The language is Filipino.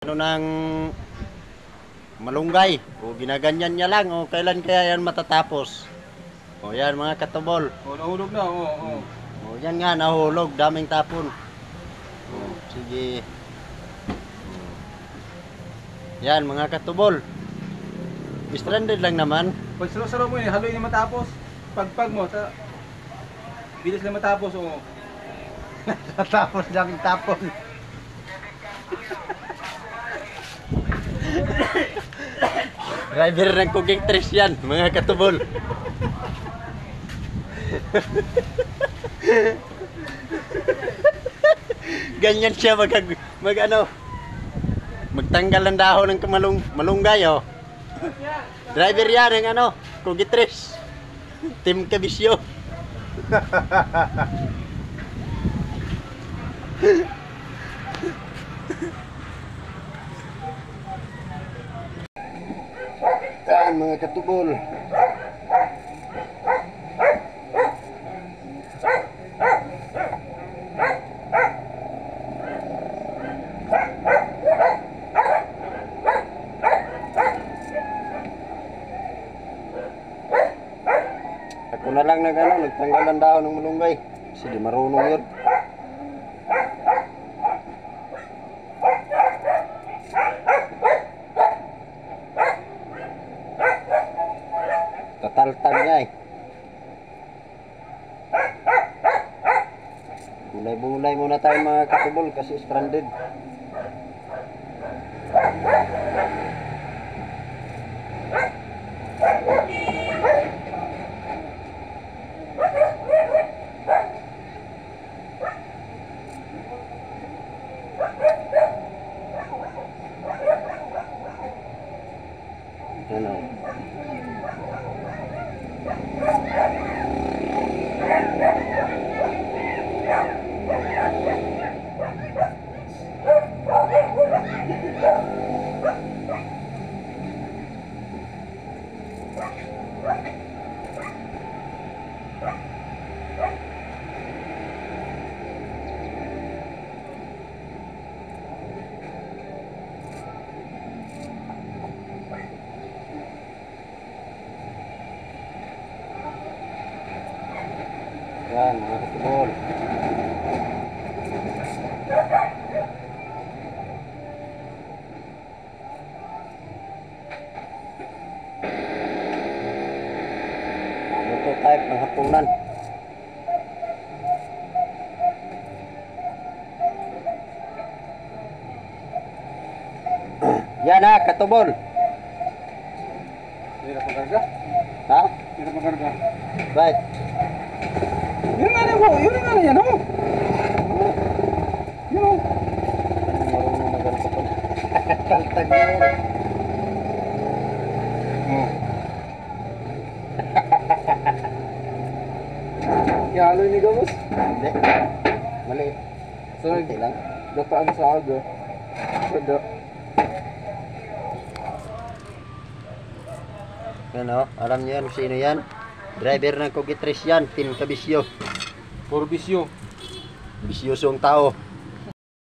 Ano ng malunggay. O ginaganyan niya lang. O kailan kaya yan matatapos? O yan mga katubol. O, nahulog na. O. O yan nga, nahulog. Daming tapon. O, sige. O. Yan mga katubol. Stranded lang naman. Pag saro-saro mo yun, haluin na matapos. Pagpag mo, bilis na matapos. O. Tapos daming tapon. Driver ng cooking trash yan, mga katubol. Ganyan siya magtanggal ng dahon ng malunggay, oh. Driver yan ng cooking trash. Team Kabisyo. Yan mga katubol. Ako na lang nagtanggal ng dahon ng malunggay kasi di marunong yun. Tataltag niya eh. Bulay-bulay muna tayo mga katubol kasi stranded. Ano? Yan mga katubol. Luto tayo ng hapunan. Yan ha, katubol. Hindi na pagkarga? Ha? Hindi na pagkarga. Right. Yun nga na po, yun nga na yan o. Yun o. Marunong maganda pa. Taltag na yun. Ihalo ni Gamos. Hindi. Maliit. Kunti lang. Dataan sa aga. Sada. Yan o, alam niyo yan kung sino yan? Driver ng Cooking Trash yan, Team Kabisyo. Puro bisyo. Bisyosong tao.